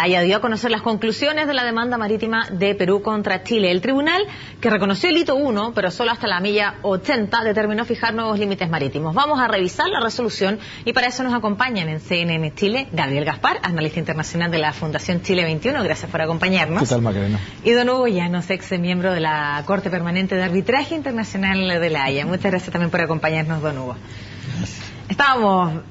Haya dio a conocer las conclusiones de la demanda marítima de Perú contra Chile. El tribunal, que reconoció el hito 1, pero solo hasta la milla 80, determinó fijar nuevos límites marítimos. Vamos a revisar la resolución y para eso nos acompañan en CNN Chile Gabriel Gaspar, analista internacional de la Fundación Chile 21. Gracias por acompañarnos. ¿Qué tal, Macarena? Y don Hugo Llanos, ex miembro de la Corte Permanente de Arbitraje Internacional de La Haya. Muchas gracias también por acompañarnos, don Hugo. Gracias. Estábamos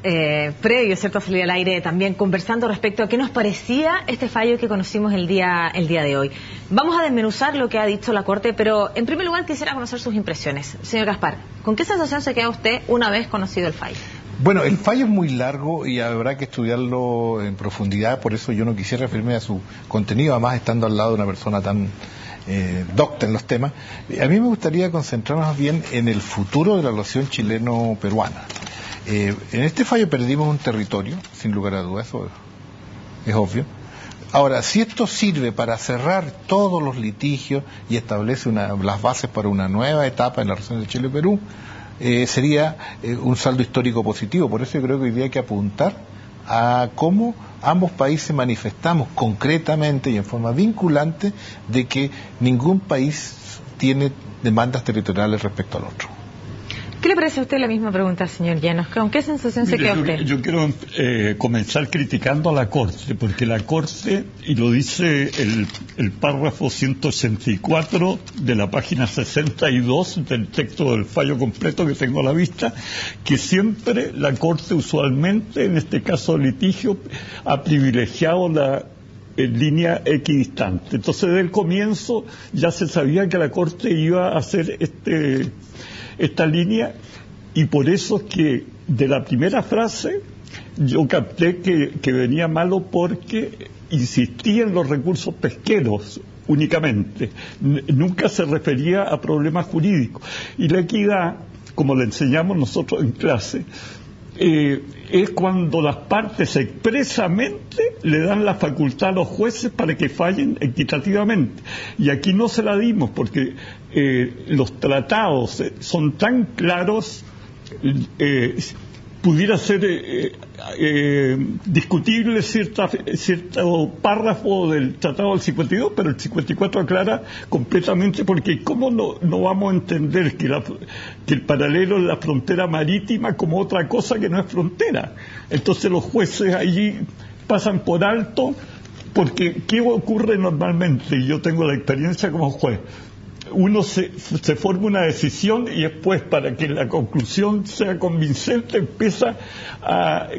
previo, ¿cierto?, a salir al aire también conversando respecto a qué nos parecía este fallo que conocimos el día de hoy. Vamos a desmenuzar lo que ha dicho la Corte, pero en primer lugar quisiera conocer sus impresiones. Señor Gaspar, ¿con qué sensación se queda usted una vez conocido el fallo? Bueno, el fallo es muy largo y habrá que estudiarlo en profundidad, por eso yo no quisiera referirme a su contenido, además estando al lado de una persona tan docta en los temas. A mí me gustaría concentrarnos más bien en el futuro de la relación chileno-peruana. En este fallo perdimos un territorio, sin lugar a dudas, eso es obvio. Ahora, si esto sirve para cerrar todos los litigios y establece las bases para una nueva etapa en la relación de Chile y Perú, sería un saldo histórico positivo. Por eso yo creo que hoy día hay que apuntar a cómo ambos países manifestamos concretamente y en forma vinculante de que ningún país tiene demandas territoriales respecto al otro. ¿Qué le parece a usted la misma pregunta, señor Llanos? ¿Con qué sensación se queda usted? Yo quiero comenzar criticando a la Corte, porque la Corte, y lo dice el párrafo 184 de la página 62 del texto del fallo completo que tengo a la vista, que siempre la Corte usualmente, en este caso de litigio, ha privilegiado la línea equidistante. Entonces, desde el comienzo ya se sabía que la Corte iba a hacer esta línea, y por eso es que de la primera frase yo capté que venía malo, porque insistía en los recursos pesqueros únicamente, nunca se refería a problemas jurídicos. Y la equidad, como le enseñamos nosotros en clase, es cuando las partes expresamente le dan la facultad a los jueces para que fallen equitativamente. Y aquí no se la dimos porque los tratados son tan claros, pudiera ser discutible cierto párrafo del Tratado del 52, pero el 54 aclara completamente, porque ¿cómo no vamos a entender que el paralelo es la frontera marítima como otra cosa que no es frontera? Entonces los jueces allí pasan por alto, porque ¿qué ocurre normalmente? Y yo tengo la experiencia como juez. Uno se forma una decisión y después, para que la conclusión sea convincente, empieza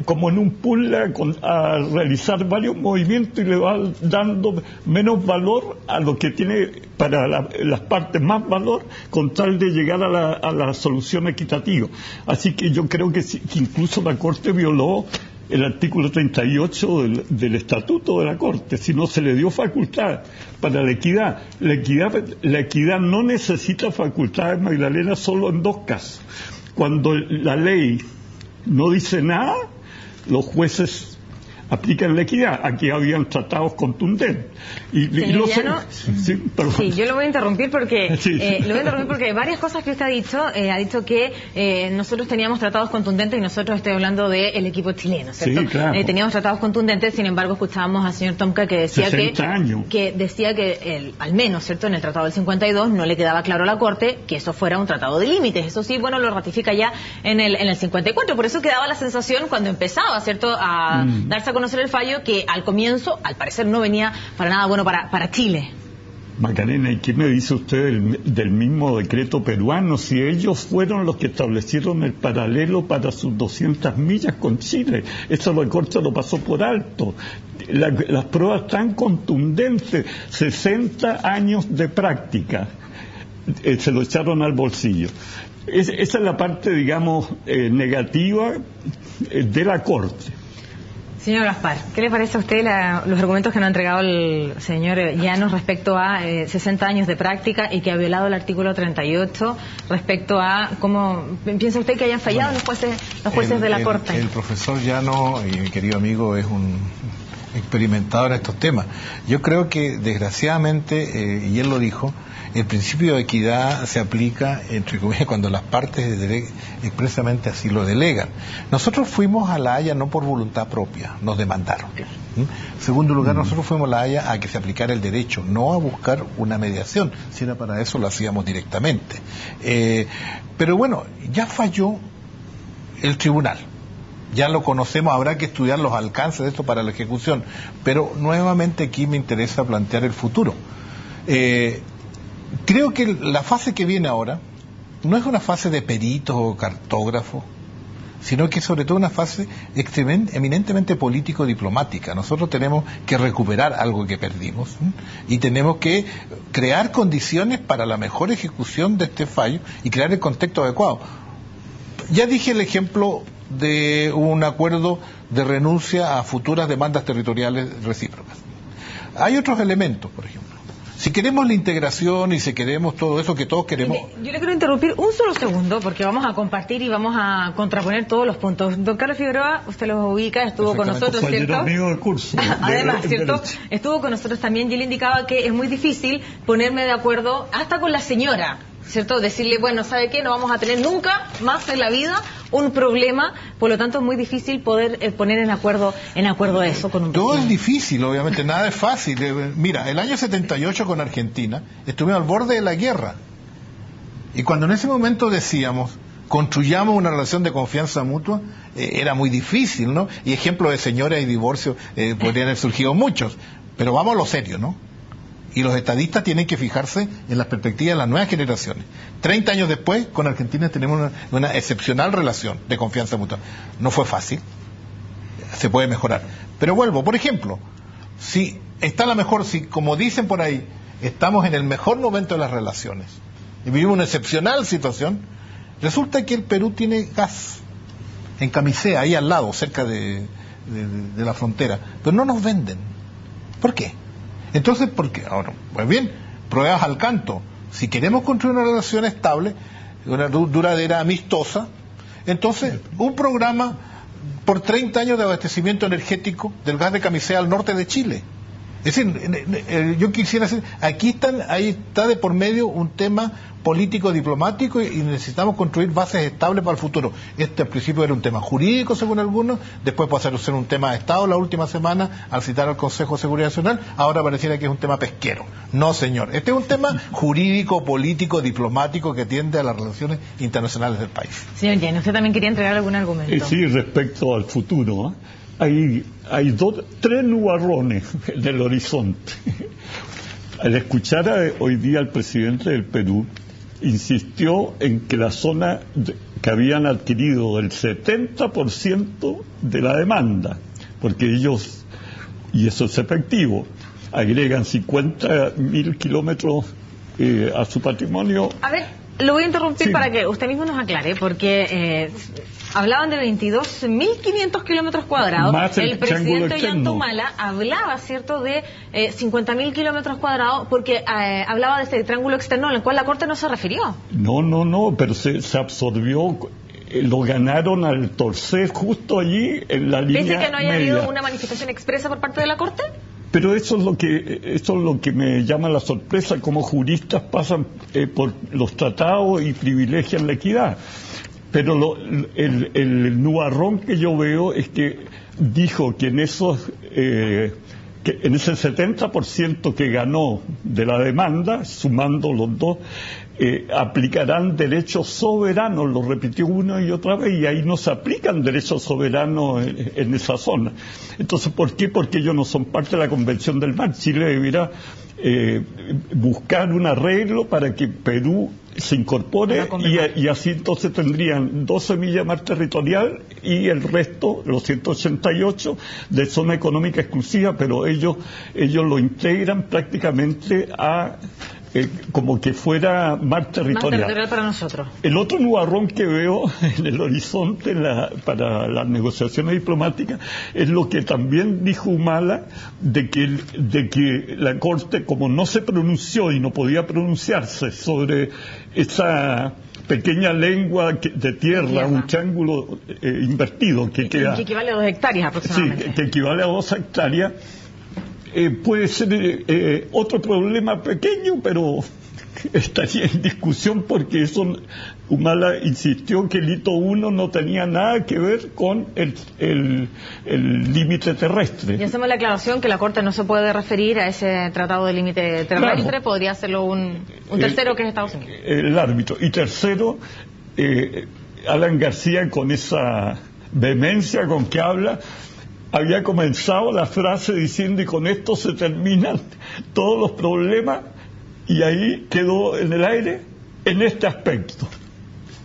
como en un puzzle a realizar varios movimientos y le va dando menos valor a lo que tiene para las partes más valor, con tal de llegar a la solución equitativa. Así que yo creo que incluso la Corte violó el artículo 38 del Estatuto de la Corte, si no se le dio facultad para la equidad. La equidad no necesita facultades, Magdalena, solo en dos casos. Cuando la ley no dice nada, los jueces aplican la equidad. Aquí habían tratados contundentes. Sí, yo lo voy a interrumpir porque varias cosas que usted ha dicho que nosotros teníamos tratados contundentes, y nosotros estoy hablando del equipo chileno, ¿cierto? Sí, claro. Teníamos tratados contundentes, sin embargo escuchábamos al señor Tomka que decía que al menos, ¿cierto?, en el Tratado del 52 no le quedaba claro a la Corte que eso fuera un tratado de límites. Eso sí, bueno, lo ratifica ya en el 54, por eso quedaba la sensación cuando empezaba, ¿cierto?, a darse a conocer el fallo, que al comienzo, al parecer, no venía para nada bueno para Chile. Macarena, ¿y qué me dice usted del mismo decreto peruano? Si ellos fueron los que establecieron el paralelo para sus 200 millas con Chile, eso la Corte lo pasó por alto. Las pruebas tan contundentes, 60 años de práctica, se lo echaron al bolsillo. Esa es la parte, digamos, negativa de la Corte. Señor Gaspar, ¿qué le parece a usted los argumentos que nos ha entregado el señor Llanos respecto a 60 años de práctica y que ha violado el artículo 38 respecto a cómo piensa usted que hayan fallado los jueces de la Corte? El profesor Llanos, y mi querido amigo, es un experimentado en estos temas. Yo creo que, desgraciadamente, y él lo dijo, el principio de equidad se aplica, entre comillas, cuando las partes expresamente así lo delegan. Nosotros fuimos a La Haya no por voluntad propia, nos demandaron. En segundo lugar, nosotros fuimos a La Haya a que se aplicara el derecho, no a buscar una mediación, si era para eso lo hacíamos directamente. Pero bueno, ya falló el tribunal. Ya lo conocemos, habrá que estudiar los alcances de esto para la ejecución, pero nuevamente aquí me interesa plantear el futuro. Creo que la fase que viene ahora no es una fase de peritos o cartógrafos, sino que sobre todo una fase eminentemente político-diplomática. Nosotros tenemos que recuperar algo que perdimos, ¿sí? Y tenemos que crear condiciones para la mejor ejecución de este fallo y crear el contexto adecuado. Ya dije el ejemplo de un acuerdo de renuncia a futuras demandas territoriales recíprocas. Hay otros elementos, por ejemplo. Si queremos la integración y si queremos todo eso que todos queremos... Yo le quiero interrumpir un solo segundo porque vamos a compartir y vamos a contraponer todos los puntos. Don Carlos Figueroa, usted los ubica, estuvo con nosotros, ¿cierto? Amigo de curso. Además, ¿cierto? Estuvo con nosotros también y él indicaba que es muy difícil ponerme de acuerdo hasta con la señora, ¿cierto? Decirle, bueno, ¿sabe qué? No vamos a tener nunca más en la vida un problema, por lo tanto es muy difícil poder poner en acuerdo eso con un Todo vecino. es difícil, obviamente, nada es fácil. Mira, el año 78 con Argentina estuvimos al borde de la guerra. Y cuando en ese momento decíamos, construyamos una relación de confianza mutua, era muy difícil, ¿no? Y ejemplos de señora y divorcio podrían haber surgido muchos. Pero vamos a lo serio, ¿no? Y los estadistas tienen que fijarse en las perspectivas de las nuevas generaciones. 30 años después, con Argentina tenemos una excepcional relación de confianza mutua. No fue fácil, se puede mejorar. Pero vuelvo, por ejemplo, si como dicen por ahí, estamos en el mejor momento de las relaciones y vivimos una excepcional situación, resulta que el Perú tiene gas en Camisea, ahí al lado, cerca de la frontera, pero no nos venden. ¿Por qué? Entonces, ¿por qué? Ahora, pues bien, pruebas al canto. Si queremos construir una relación estable, una duradera, amistosa, entonces un programa por 30 años de abastecimiento energético del gas de Camisea al norte de Chile. Es decir, yo quisiera decir, ahí está de por medio un tema político diplomático y necesitamos construir bases estables para el futuro. Este al principio era un tema jurídico según algunos, después pasó a ser un tema de Estado la última semana al citar al Consejo de Seguridad Nacional, ahora pareciera que es un tema pesquero. No, señor, este es un tema jurídico, político, diplomático que tiende a las relaciones internacionales del país. Señor Yen, ¿usted también quería entregar algún argumento? Sí, respecto al futuro, hay tres nubarrones en el horizonte. Al escuchar hoy día al presidente del Perú, insistió en que la zona que habían adquirido el 70% de la demanda, porque ellos, y eso es efectivo, agregan 50.000 kilómetros a su patrimonio. A ver, lo voy a interrumpir Sí. para que usted mismo nos aclare, porque hablaban de 22.500 kilómetros cuadrados. Más el presidente triángulo externo. Ollantumala hablaba, ¿cierto?, de 50.000 kilómetros cuadrados, porque hablaba de ese triángulo externo al cual la Corte no se refirió. No, pero se absorbió, lo ganaron al torcer justo allí en la línea ¿Pese que no haya media. habido una manifestación expresa por parte de la Corte? Pero eso es lo que me llama la sorpresa, como juristas pasan por los tratados y privilegian la equidad. Pero el nubarrón que yo veo es que dijo que en ese 70% que ganó de la demanda, sumando los dos, aplicarán derechos soberanos, lo repitió una y otra vez, y ahí no se aplican derechos soberanos en esa zona. Entonces, ¿por qué? Porque ellos no son parte de la Convención del Mar. Chile deberá buscar un arreglo para que Perú se incorpore y así entonces tendrían 12 millas de mar territorial y el resto, los 188, de zona económica exclusiva, pero ellos lo integran prácticamente a como que fuera mar territorial. Mar territorial para nosotros. El otro nubarrón que veo en el horizonte para las negociaciones diplomáticas es lo que también dijo Humala, de que la Corte, como no se pronunció y no podía pronunciarse sobre esa pequeña lengua de tierra, un triángulo invertido que queda... Que equivale a 2 hectáreas aproximadamente. Sí, que equivale a 2 hectáreas. Puede ser otro problema pequeño, pero estaría en discusión porque eso Humala insistió que el hito 1 no tenía nada que ver con el límite terrestre. Y hacemos la aclaración que la Corte no se puede referir a ese tratado de límite terrestre, claro. Podría hacerlo un tercero que es Estados Unidos. El árbitro. Y tercero, Alan García, con esa vehemencia con que habla, había comenzado la frase diciendo: y con esto se terminan todos los problemas, y ahí quedó en el aire en este aspecto.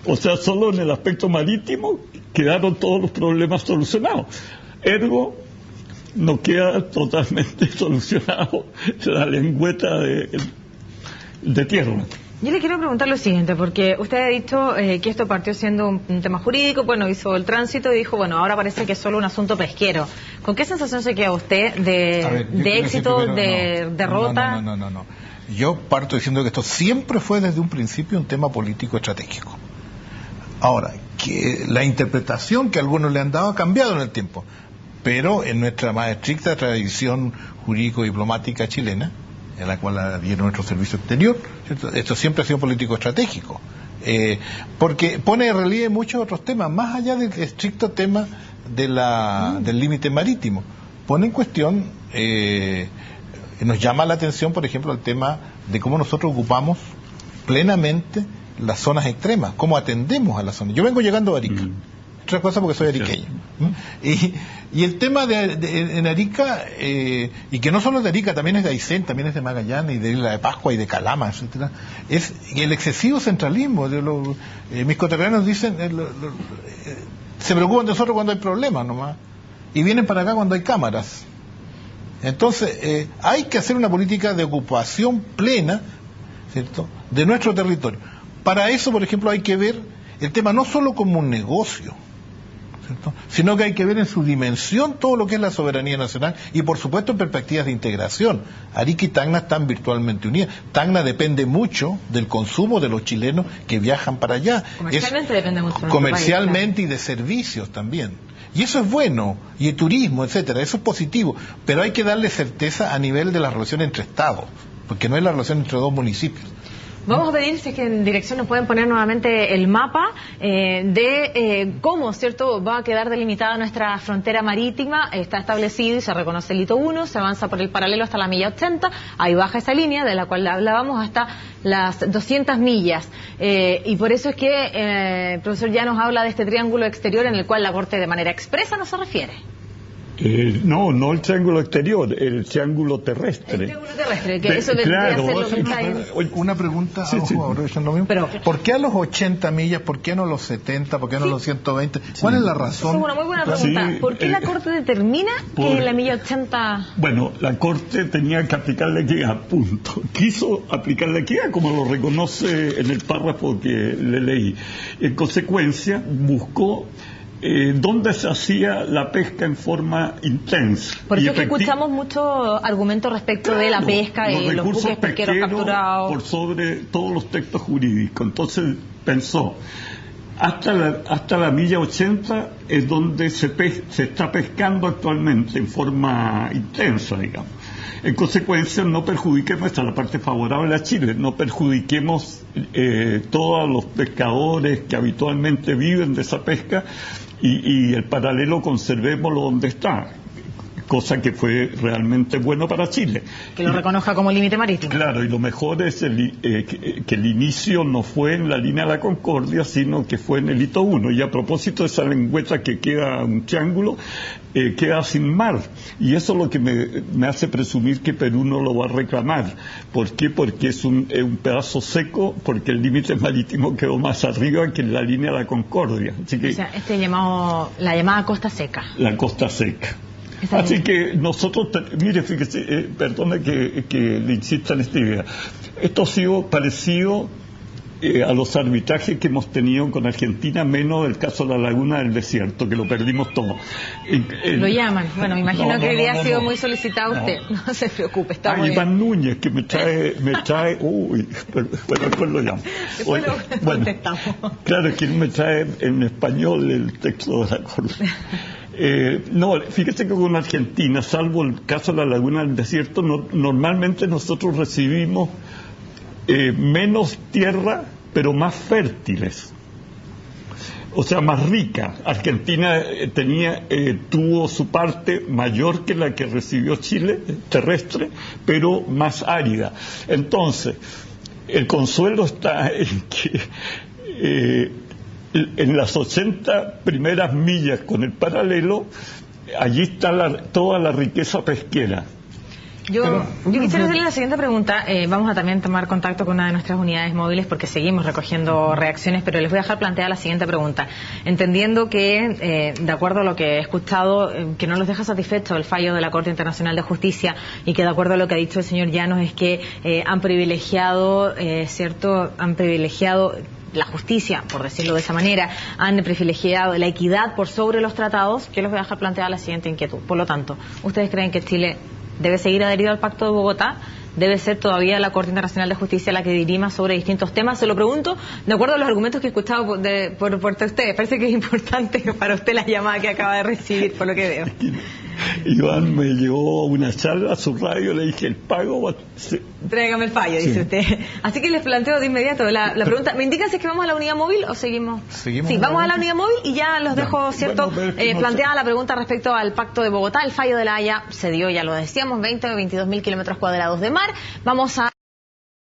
O sea, solo en el aspecto marítimo quedaron todos los problemas solucionados. Ergo, no queda totalmente solucionado la lengüeta de tierra. Yo le quiero preguntar lo siguiente, porque usted ha dicho que esto partió siendo un tema jurídico, bueno, hizo el tránsito y dijo, bueno, ahora parece que es solo un asunto pesquero. ¿Con qué sensación se queda usted de éxito, primero, de derrota? No. Yo parto diciendo que esto siempre fue desde un principio un tema político estratégico. Ahora, que la interpretación que algunos le han dado ha cambiado en el tiempo, pero en nuestra más estricta tradición jurídico-diplomática chilena, en la cual adhiere nuestro servicio exterior, ¿cierto? Esto siempre ha sido político estratégico, porque pone en relieve muchos otros temas, más allá del estricto tema del límite marítimo. Pone en cuestión, nos llama la atención, por ejemplo, el tema de cómo nosotros ocupamos plenamente las zonas extremas, cómo atendemos a las zonas. Yo vengo llegando a Arica, otra cosa porque soy ariqueño. Y el tema en Arica, y que no solo es de Arica, también es de Aysén, también es de Magallanes, y de Isla de Pascua y de Calama, etcétera, es el excesivo centralismo. Mis coterráneos dicen, se preocupan de nosotros cuando hay problemas nomás, y vienen para acá cuando hay cámaras. Entonces, hay que hacer una política de ocupación plena, ¿cierto?, de nuestro territorio. Para eso, por ejemplo, hay que ver el tema no solo como un negocio, ¿cierto?, sino que hay que ver en su dimensión todo lo que es la soberanía nacional y, por supuesto, en perspectivas de integración. Arica y Tacna están virtualmente unidas. Tacna depende mucho del consumo de los chilenos que viajan para allá. Comercialmente depende mucho. Comercialmente y de servicios también. Y eso es bueno, y el turismo, etcétera, eso es positivo, pero hay que darle certeza a nivel de la relación entre estados, porque no es la relación entre dos municipios. Vamos a pedir, si es que en dirección nos pueden poner nuevamente el mapa de cómo, ¿cierto?, va a quedar delimitada nuestra frontera marítima. Está establecido y se reconoce el hito 1, se avanza por el paralelo hasta la milla 80, ahí baja esa línea de la cual hablábamos hasta las 200 millas. Y por eso es que el profesor ya nos habla de este triángulo exterior en el cual la Corte de manera expresa no se refiere. No el triángulo exterior, el triángulo terrestre. El triángulo terrestre, que eso vendría a ser lo que está en... Una pregunta, lo mismo. Pero, ¿por qué a los 80 millas? ¿Por qué no a los 70? ¿Por qué no a los 120? ¿Cuál es la razón? Es una muy buena pregunta. ¿Por qué la Corte determina que la milla 80...? Bueno, la Corte tenía que aplicar la equidad, punto. Quiso aplicar la equidad, como lo reconoce en el párrafo que le leí. En consecuencia, buscó donde se hacía la pesca en forma intensa. Por eso es que escuchamos muchos argumentos respecto de la pesca y los buques pesqueros capturados. Por sobre todos los textos jurídicos. Entonces pensó, hasta la milla 80 es donde se está pescando actualmente en forma intensa, digamos. En consecuencia, no perjudiquemos, esta es la parte favorable a Chile, no perjudiquemos todos los pescadores que habitualmente viven de esa pesca, y el paralelo conservémoslo donde está, cosa que fue realmente bueno para Chile. Que lo reconozca como límite marítimo. Claro, y lo mejor es que el inicio no fue en la línea de la Concordia, sino que fue en el hito 1. Y a propósito de esa lengüeta que queda un triángulo, queda sin mar. Y eso es lo que me hace presumir que Perú no lo va a reclamar. ¿Por qué? Porque es un pedazo seco, porque el límite marítimo quedó más arriba que en la línea de la Concordia. Así que, o sea, la llamada costa seca. La costa seca. Así que nosotros, mire, fíjese, perdone que le insista en esta idea. Esto ha sido parecido a los arbitrajes que hemos tenido con Argentina, menos el caso de la Laguna del Desierto, que lo perdimos todo. Lo llaman. Bueno, me imagino que hoy día ha sido muy solicitado usted. No se preocupe, está muy Iván bien. Núñez, que me trae, uy, bueno, después lo llamo. Después lo contestamos. Claro, es que me trae en español el texto de la Corte. No, fíjese que con Argentina, salvo el caso de la Laguna del Desierto, normalmente nosotros recibimos menos tierra, pero más fértiles. O sea, más rica. Argentina tuvo su parte mayor que la que recibió Chile, terrestre, pero más árida. Entonces, el consuelo está en que en las 80 primeras millas con el paralelo, allí está toda la riqueza pesquera. Yo quisiera hacerle la siguiente pregunta. Vamos a también tomar contacto con una de nuestras unidades móviles porque seguimos recogiendo reacciones, pero les voy a dejar planteada la siguiente pregunta. Entendiendo que, de acuerdo a lo que he escuchado, que no los deja satisfechos el fallo de la Corte Internacional de Justicia y que de acuerdo a lo que ha dicho el señor Llanos es que han privilegiado, han privilegiado la justicia, por decirlo de esa manera, han privilegiado la equidad por sobre los tratados. Yo les voy a dejar planteada la siguiente inquietud. Por lo tanto, ¿ustedes creen que Chile debe seguir adherido al Pacto de Bogotá? ¿Debe ser todavía la Corte Internacional de Justicia la que dirima sobre distintos temas? Se lo pregunto de acuerdo a los argumentos que he escuchado por ustedes. Parece que es importante para usted la llamada que acaba de recibir, por lo que veo. Iván me llevó a una charla a su radio, le dije, el pago va... Tráigame el fallo, dice usted. Así que les planteo de inmediato la pregunta. ¿Me indican si es que vamos a la unidad móvil o seguimos? Sí, vamos a la unidad móvil y ya los dejo, planteada la pregunta respecto al Pacto de Bogotá. El fallo de la Haya se dio, ya lo decíamos, 20 o 22.000 kilómetros cuadrados de mar. Vamos a...